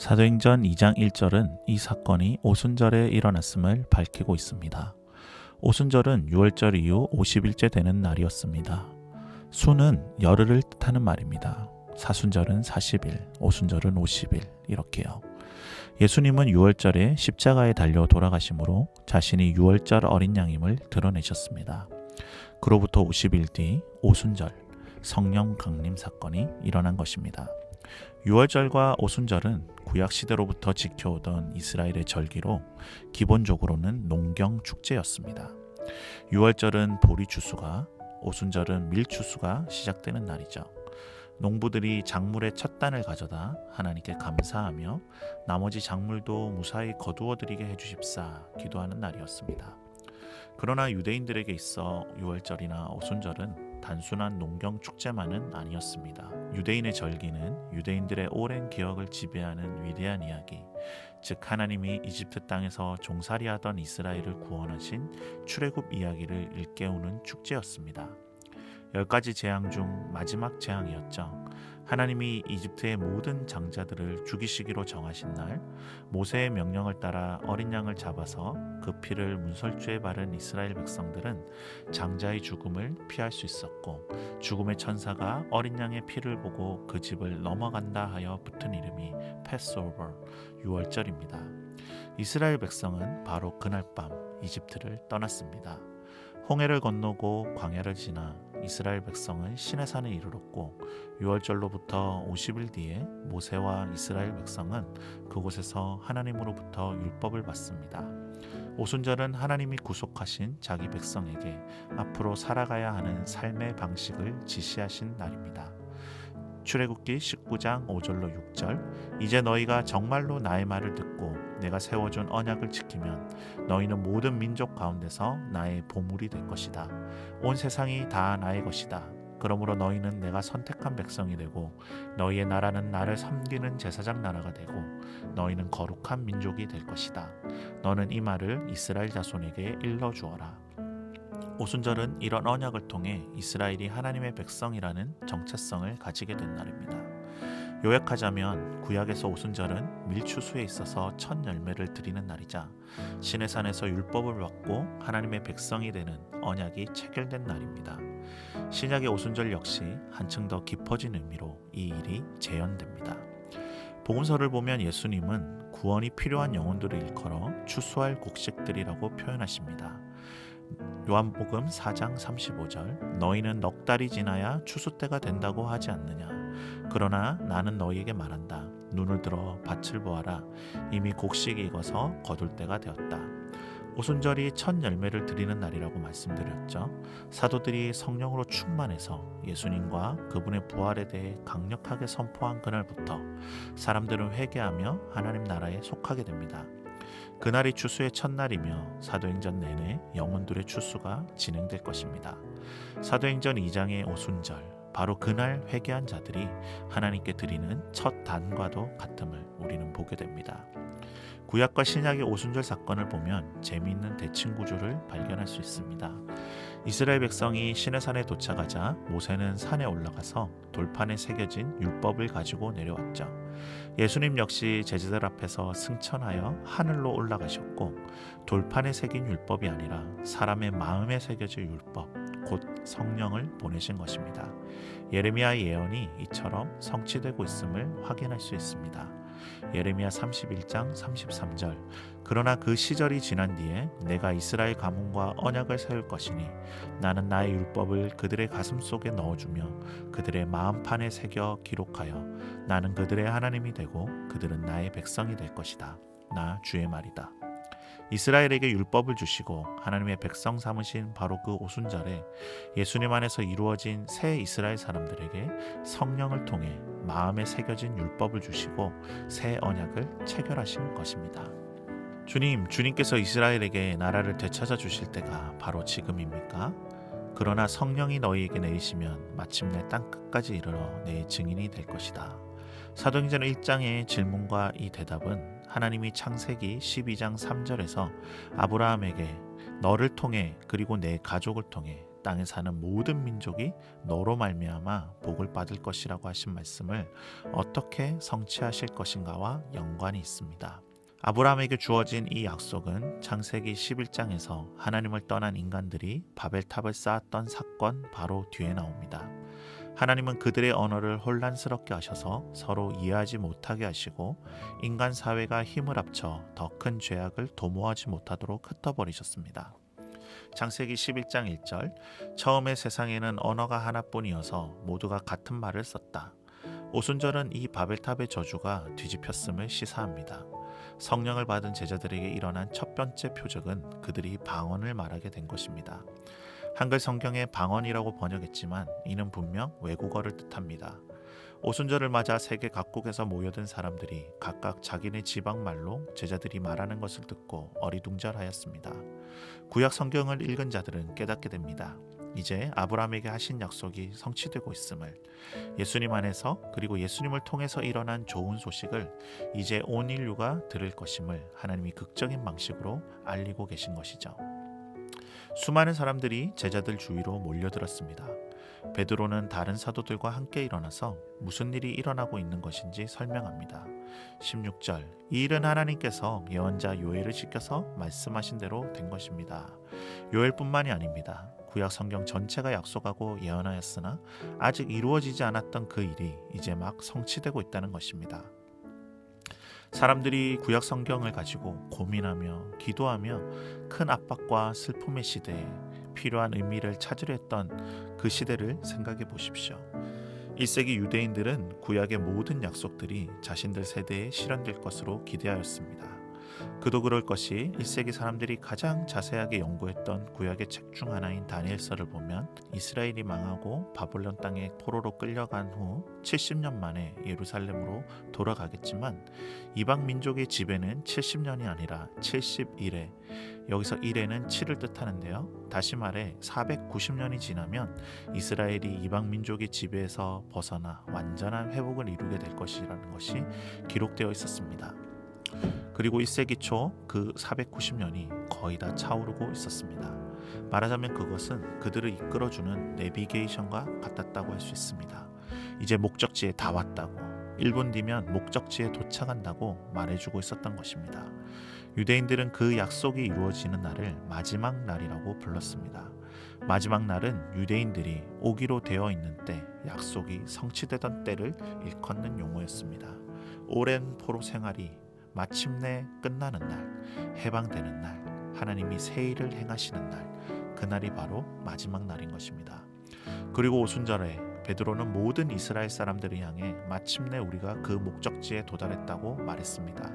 사도행전 2장 1절은 이 사건이 오순절에 일어났음을 밝히고 있습니다. 오순절은 6월절 이후 50일째 되는 날이었습니다. 수는 열흘을 뜻하는 말입니다. 사순절은 40일, 오순절은 50일 이렇게요. 예수님은 6월절에 십자가에 달려 돌아가심으로 자신이 6월절 어린 양임을 드러내셨습니다. 그로부터 50일 뒤 오순절, 성령 강림 사건이 일어난 것입니다. 6월절과 오순절은 구약 시대로부터 지켜오던 이스라엘의 절기로 기본적으로는 농경 축제였습니다. 6월절은 보리 추수가, 오순절은 밀 추수가 시작되는 날이죠. 농부들이 작물의 첫 단을 가져다 하나님께 감사하며 나머지 작물도 무사히 거두어드리게 해주십사 기도하는 날이었습니다. 그러나 유대인들에게 있어 6월절이나 오순절은 단순한 농경 축제만은 아니었습니다. 유대인의 절기는 유대인들의 오랜 기억을 지배하는 위대한 이야기, 즉 하나님이 이집트 땅에서 종살이하던 이스라엘을 구원하신 출애굽 이야기를 일깨우는 축제였습니다. 10가지 재앙 중 마지막 재앙이었죠. 하나님이 이집트의 모든 장자들을 죽이시기로 정하신 날, 모세의 명령을 따라 어린 양을 잡아서 그 피를 문설주에 바른 이스라엘 백성들은 장자의 죽음을 피할 수 있었고, 죽음의 천사가 어린 양의 피를 보고 그 집을 넘어간다 하여 붙은 이름이 패스오버, 6월절입니다. 이스라엘 백성은 바로 그날 밤 이집트를 떠났습니다. 홍해를 건너고 광야를 지나 이스라엘 백성은 시내산에 이르렀고 6월절로부터 50일 뒤에 모세와 이스라엘 백성은 그곳에서 하나님으로부터 율법을 받습니다. 오순절은 하나님이 구속하신 자기 백성에게 앞으로 살아가야 하는 삶의 방식을 지시하신 날입니다. 출애굽기 19장 5절로 6절, 이제 너희가 정말로 나의 말을 듣고 내가 세워준 언약을 지키면 너희는 모든 민족 가운데서 나의 보물이 될 것이다. 온 세상이 다 나의 것이다. 그러므로 너희는 내가 선택한 백성이 되고 너희의 나라는 나를 섬기는 제사장 나라가 되고 너희는 거룩한 민족이 될 것이다. 너는 이 말을 이스라엘 자손에게 일러주어라. 오순절은 이런 언약을 통해 이스라엘이 하나님의 백성이라는 정체성을 가지게 된 날입니다. 요약하자면 구약에서 오순절은 밀추수에 있어서 첫 열매를 드리는 날이자 시내산에서 율법을 받고 하나님의 백성이 되는 언약이 체결된 날입니다. 신약의 오순절 역시 한층 더 깊어진 의미로 이 일이 재현됩니다. 복음서를 보면 예수님은 구원이 필요한 영혼들을 일컬어 추수할 곡식들이라고 표현하십니다. 요한복음 4장 35절, 너희는 넉 달이 지나야 추수 때가 된다고 하지 않느냐. 그러나 나는 너희에게 말한다. 눈을 들어 밭을 보아라. 이미 곡식이 익어서 거둘 때가 되었다. 오순절이 첫 열매를 드리는 날이라고 말씀드렸죠. 사도들이 성령으로 충만해서 예수님과 그분의 부활에 대해 강력하게 선포한 그날부터 사람들은 회개하며 하나님 나라에 속하게 됩니다. 그날이 추수의 첫날이며 사도행전 내내 영혼들의 추수가 진행될 것입니다. 사도행전 2장의 오순절, 바로 그날 회개한 자들이 하나님께 드리는 첫 단과도 같음을 우리는 보게 됩니다. 구약과 신약의 오순절 사건을 보면 재미있는 대칭 구조를 발견할 수 있습니다. 이스라엘 백성이 시내산에 도착하자 모세는 산에 올라가서 돌판에 새겨진 율법을 가지고 내려왔죠. 예수님 역시 제자들 앞에서 승천하여 하늘로 올라가셨고 돌판에 새긴 율법이 아니라 사람의 마음에 새겨질 율법, 곧 성령을 보내신 것입니다. 예레미야의 예언이 이처럼 성취되고 있음을 확인할 수 있습니다. 예레미야 31장 33절, 그러나 그 시절이 지난 뒤에 내가 이스라엘 가문과 언약을 세울 것이니 나는 나의 율법을 그들의 가슴 속에 넣어주며 그들의 마음판에 새겨 기록하여 나는 그들의 하나님이 되고 그들은 나의 백성이 될 것이다. 나 주의 말이다. 이스라엘에게 율법을 주시고 하나님의 백성 삼으신 바로 그 오순절에 예수님 안에서 이루어진 새 이스라엘 사람들에게 성령을 통해 마음에 새겨진 율법을 주시고 새 언약을 체결하신 것입니다. 주님께서 이스라엘에게 나라를 되찾아 주실 때가 바로 지금입니까? 그러나 성령이 너희에게 내리시면 마침내 땅끝까지 이르러 내 증인이 될 것이다. 사도행전 1장의 질문과 이 대답은 하나님이 창세기 12장 3절에서 아브라함에게 너를 통해 그리고 내 가족을 통해 땅에 사는 모든 민족이 너로 말미암아 복을 받을 것이라고 하신 말씀을 어떻게 성취하실 것인가와 연관이 있습니다. 아브라함에게 주어진 이 약속은 창세기 11장에서 하나님을 떠난 인간들이 바벨탑을 쌓았던 사건 바로 뒤에 나옵니다. 하나님은 그들의 언어를 혼란스럽게 하셔서 서로 이해하지 못하게 하시고 인간 사회가 힘을 합쳐 더 큰 죄악을 도모하지 못하도록 흩어버리셨습니다. 창세기 11장 1절 처음에 세상에는 언어가 하나뿐이어서 모두가 같은 말을 썼다. 오순절은 이 바벨탑의 저주가 뒤집혔음을 시사합니다. 성령을 받은 제자들에게 일어난 첫 번째 표적은 그들이 방언을 말하게 된 것입니다. 한글 성경에 방언이라고 번역했지만 이는 분명 외국어를 뜻합니다. 오순절을 맞아 세계 각국에서 모여든 사람들이 각각 자기네 지방말로 제자들이 말하는 것을 듣고 어리둥절하였습니다. 구약 성경을 읽은 자들은 깨닫게 됩니다. 이제 아브라함에게 하신 약속이 성취되고 있음을, 예수님 안에서 그리고 예수님을 통해서 일어난 좋은 소식을 이제 온 인류가 들을 것임을 하나님이 극적인 방식으로 알리고 계신 것이죠. 수많은 사람들이 제자들 주위로 몰려들었습니다. 베드로는 다른 사도들과 함께 일어나서 무슨 일이 일어나고 있는 것인지 설명합니다. 16절 이 일은 하나님께서 예언자 요엘을 시켜서 말씀하신 대로 된 것입니다. 요엘뿐만이 아닙니다. 구약 성경 전체가 약속하고 예언하였으나 아직 이루어지지 않았던 그 일이 이제 막 성취되고 있다는 것입니다. 사람들이 구약 성경을 가지고 고민하며 기도하며 큰 압박과 슬픔의 시대에 필요한 의미를 찾으려 했던 그 시대를 생각해 보십시오. 1세기 유대인들은 구약의 모든 약속들이 자신들 세대에 실현될 것으로 기대하였습니다. 그도 그럴 것이 1세기 사람들이 가장 자세하게 연구했던 구약의 책 중 하나인 다니엘서를 보면 이스라엘이 망하고 바벨론 땅에 포로로 끌려간 후 70년 만에 예루살렘으로 돌아가겠지만 이방 민족의 지배는 70년이 아니라 71회, 여기서 1회는 7을 뜻하는데요. 다시 말해 490년이 지나면 이스라엘이 이방 민족의 지배에서 벗어나 완전한 회복을 이루게 될 것이라는 것이 기록되어 있었습니다. 그리고 1세기 초 그 490년이 거의 다 차오르고 있었습니다. 말하자면 그것은 그들을 이끌어주는 내비게이션과 같았다고 할 수 있습니다. 이제 목적지에 다 왔다고, 1분 뒤면 목적지에 도착한다고 말해주고 있었던 것입니다. 유대인들은 그 약속이 이루어지는 날을 마지막 날이라고 불렀습니다. 마지막 날은 유대인들이 오기로 되어 있는 때, 약속이 성취되던 때를 일컫는 용어였습니다. 오랜 포로 생활이 마침내 끝나는 날, 해방되는 날, 하나님이 새 일을 행하시는 날, 그날이 바로 마지막 날인 것입니다. 그리고 오순절에 베드로는 모든 이스라엘 사람들을 향해 마침내 우리가 그 목적지에 도달했다고 말했습니다.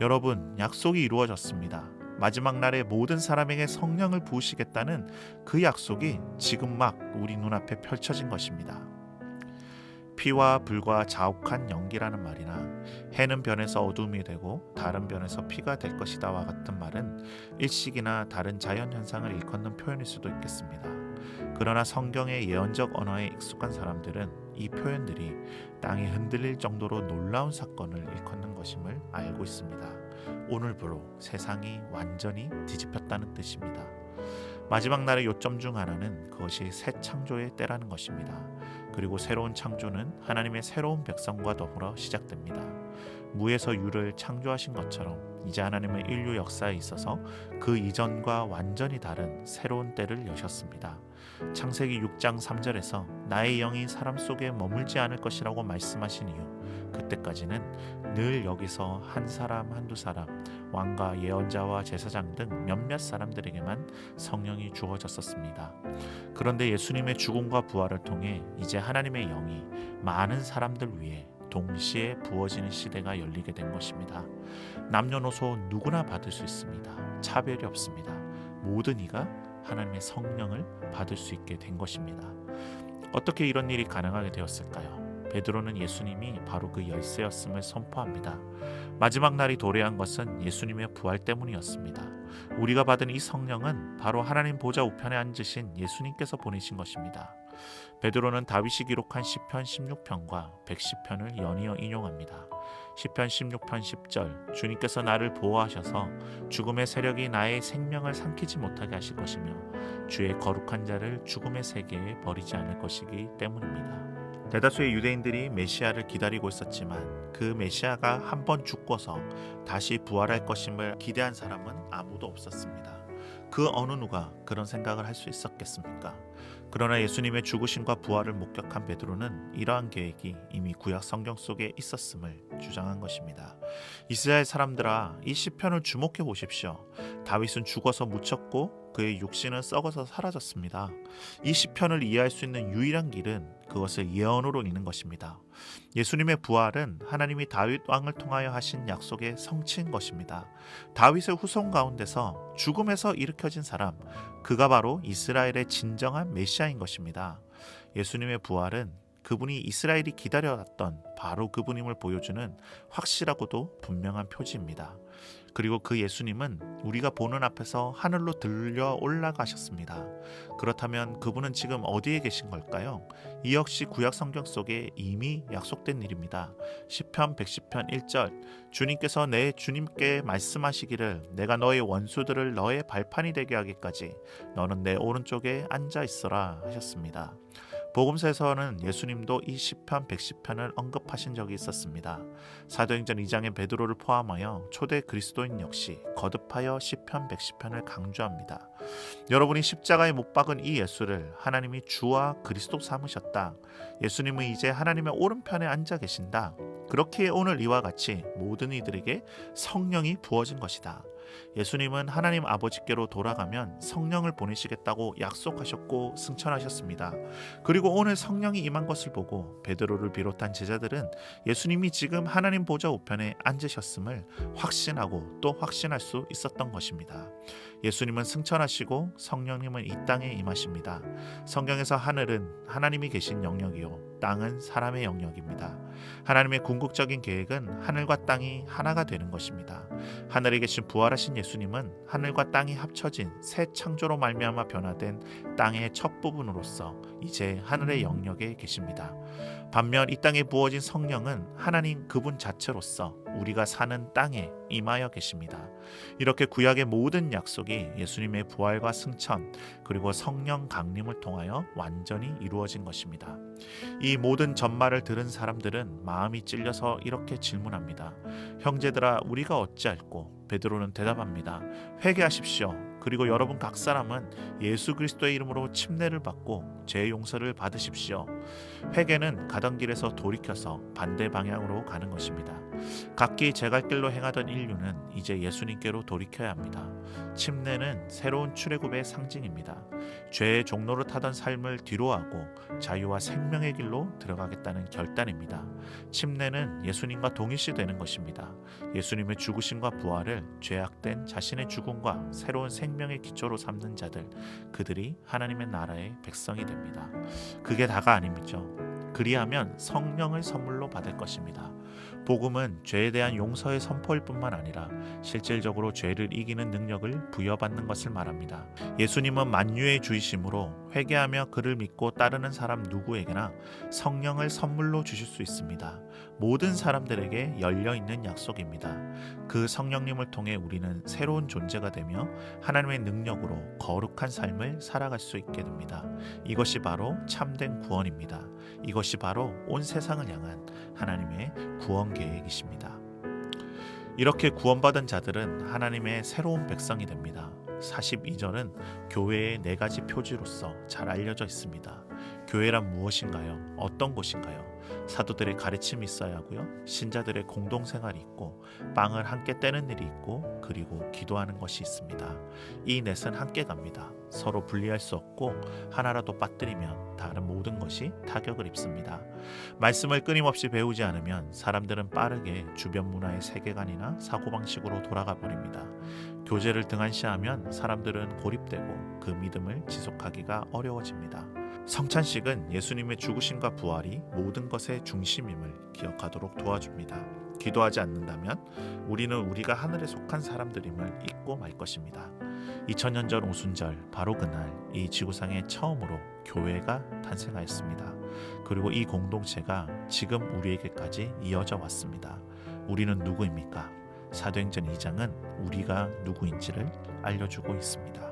여러분, 약속이 이루어졌습니다. 마지막 날에 모든 사람에게 성령을 부으시겠다는 그 약속이 지금 막 우리 눈앞에 펼쳐진 것입니다. 피와 불과 자욱한 연기라는 말이나 해는 변해서 어둠이 되고 다른 변해서 피가 될 것이다와 같은 말은 일식이나 다른 자연현상을 일컫는 표현일 수도 있겠습니다. 그러나 성경의 예언적 언어에 익숙한 사람들은 이 표현들이 땅이 흔들릴 정도로 놀라운 사건을 일컫는 것임을 알고 있습니다. 오늘부로 세상이 완전히 뒤집혔다는 뜻입니다. 마지막 날의 요점 중 하나는 그것이 새 창조의 때라는 것입니다. 그리고 새로운 창조는 하나님의 새로운 백성과 더불어 시작됩니다. 무에서 유를 창조하신 것처럼 이제 하나님은 인류 역사에 있어서 그 이전과 완전히 다른 새로운 때를 여셨습니다. 창세기 6장 3절에서 나의 영이 사람 속에 머물지 않을 것이라고 말씀하신 이후 그때까지는 늘 여기서 한 사람 한두 사람, 왕과 예언자와 제사장 등 몇몇 사람들에게만 성령이 주어졌었습니다. 그런데 예수님의 죽음과 부활을 통해 이제 하나님의 영이 많은 사람들 위해 동시에 부어지는 시대가 열리게 된 것입니다. 남녀노소 누구나 받을 수 있습니다. 차별이 없습니다. 모든 이가 하나님의 성령을 받을 수 있게 된 것입니다. 어떻게 이런 일이 가능하게 되었을까요? 베드로는 예수님이 바로 그 열쇠였음을 선포합니다. 마지막 날이 도래한 것은 예수님의 부활 때문이었습니다. 우리가 받은 이 성령은 바로 하나님 보좌 우편에 앉으신 예수님께서 보내신 것입니다. 베드로는 다윗이 기록한 시편 16편과 110편을 연이어 인용합니다. 시편 16편 10절 주님께서 나를 보호하셔서 죽음의 세력이 나의 생명을 삼키지 못하게 하실 것이며 주의 거룩한 자를 죽음의 세계에 버리지 않을 것이기 때문입니다. 대다수의 유대인들이 메시아를 기다리고 있었지만 그 메시아가 한 번 죽고서 다시 부활할 것임을 기대한 사람은 아무도 없었습니다. 그 어느 누가 그런 생각을 할 수 있었겠습니까? 그러나 예수님의 죽으심과 부활을 목격한 베드로는 이러한 계획이 이미 구약 성경 속에 있었음을 주장한 것입니다. 이스라엘 사람들아, 이 시편을 주목해 보십시오. 다윗은 죽어서 묻혔고 그의 육신은 썩어서 사라졌습니다. 이 시편을 이해할 수 있는 유일한 길은 그것을 예언으로 읽는 것입니다. 예수님의 부활은 하나님이 다윗 왕을 통하여 하신 약속의 성취인 것입니다. 다윗의 후손 가운데서 죽음에서 일으켜진 사람, 그가 바로 이스라엘의 진정한 메시아인 것입니다. 예수님의 부활은 그분이 이스라엘이 기다려왔던 바로 그분임을 보여주는 확실하고도 분명한 표지입니다. 그리고 그 예수님은 우리가 보는 앞에서 하늘로 들려 올라가셨습니다. 그렇다면 그분은 지금 어디에 계신 걸까요? 이 역시 구약 성경 속에 이미 약속된 일입니다. 시편 110편 1절 주님께서 내 주님께 말씀하시기를 내가 너의 원수들을 너의 발판이 되게 하기까지 너는 내 오른쪽에 앉아 있어라 하셨습니다. 복음서에서는 예수님도 이 시편 110편을 언급하신 적이 있었습니다. 사도행전 2장의 베드로를 포함하여 초대 그리스도인 역시 거듭하여 시편 110편을 강조합니다. 여러분이 십자가에 못 박은 이 예수를 하나님이 주와 그리스도 삼으셨다. 예수님은 이제 하나님의 오른편에 앉아 계신다. 그렇기에 오늘 이와 같이 모든 이들에게 성령이 부어진 것이다. 예수님은 하나님 아버지께로 돌아가면 성령을 보내시겠다고 약속하셨고 승천하셨습니다. 그리고 오늘 성령이 임한 것을 보고 베드로를 비롯한 제자들은 예수님이 지금 하나님 보좌 우편에 앉으셨음을 확신하고 또 확신할 수 있었던 것입니다. 예수님은 승천하시고 성령님은 이 땅에 임하십니다. 성경에서 하늘은 하나님이 계신 영역이요 땅은 사람의 영역입니다. 하나님의 궁극적인 계획은 하늘과 땅이 하나가 되는 것입니다. 하늘에 계신 부활하신 예수님은 하늘과 땅이 합쳐진 새 창조로 말미암아 변화된 땅의 첫 부분으로서 이제 하늘의 영역에 계십니다. 반면 이 땅에 부어진 성령은 하나님 그분 자체로서 우리가 사는 땅에 임하여 계십니다. 이렇게 구약의 모든 약속이 예수님의 부활과 승천 그리고 성령 강림을 통하여 완전히 이루어진 것입니다. 이 모든 전말을 들은 사람들은 마음이 찔려서 이렇게 질문합니다. 형제들아 우리가 어찌할꼬? 베드로는 대답합니다. 회개하십시오. 그리고 여러분 각 사람은 예수 그리스도의 이름으로 침례를 받고 죄 용서를 받으십시오. 회개는 가던 길에서 돌이켜서 반대 방향으로 가는 것입니다. 각기 제갈 길로 행하던 인류는 이제 예수님께로 돌이켜야 합니다. 침례는 새로운 출애굽의 상징입니다. 죄의 종로를 타던 삶을 뒤로하고 자유와 생명의 길로 들어가겠다는 결단입니다. 침례는 예수님과 동일시되는 것입니다. 예수님의 죽으심과 부활을 죄악된 자신의 죽음과 새로운 생명의 기초로 삼는 자들, 그들이 하나님의 나라의 백성이 됩니다. 그게 다가 아닙니죠. 그리하면 성령을 선물로 받을 것입니다. 복음은 죄에 대한 용서의 선포일 뿐만 아니라 실질적으로 죄를 이기는 능력을 부여받는 것을 말합니다. 예수님은 만유의 주이심으로 회개하며 그를 믿고 따르는 사람 누구에게나 성령을 선물로 주실 수 있습니다. 모든 사람들에게 열려있는 약속입니다. 그 성령님을 통해 우리는 새로운 존재가 되며 하나님의 능력으로 거룩한 삶을 살아갈 수 있게 됩니다. 이것이 바로 참된 구원입니다. 이것이 바로 온 세상을 향한 하나님의 구원 계획이십니다. 이렇게 구원받은 자들은 하나님의 새로운 백성이 됩니다. 42절은 교회의 4가지 표지로서 잘 알려져 있습니다. 교회란 무엇인가요? 어떤 곳인가요? 사도들의 가르침이 있어야 하고요. 신자들의 공동생활이 있고 빵을 함께 떼는 일이 있고 그리고 기도하는 것이 있습니다. 이 넷은 함께 갑니다. 서로 분리할 수 없고 하나라도 빠뜨리면 다른 모든 것이 타격을 입습니다. 말씀을 끊임없이 배우지 않으면 사람들은 빠르게 주변 문화의 세계관이나 사고방식으로 돌아가 버립니다. 교제를 등한시하면 사람들은 고립되고 그 믿음을 지속하기가 어려워집니다. 성찬식은 예수님의 죽으심과 부활이 모든 것의 중심임을 기억하도록 도와줍니다. 기도하지 않는다면 우리는 우리가 하늘에 속한 사람들임을 잊고 말 것입니다. 2000년 전 오순절 바로 그날 이 지구상에 처음으로 교회가 탄생하였습니다. 그리고 이 공동체가 지금 우리에게까지 이어져 왔습니다. 우리는 누구입니까? 사도행전 2장은 우리가 누구인지를 알려주고 있습니다.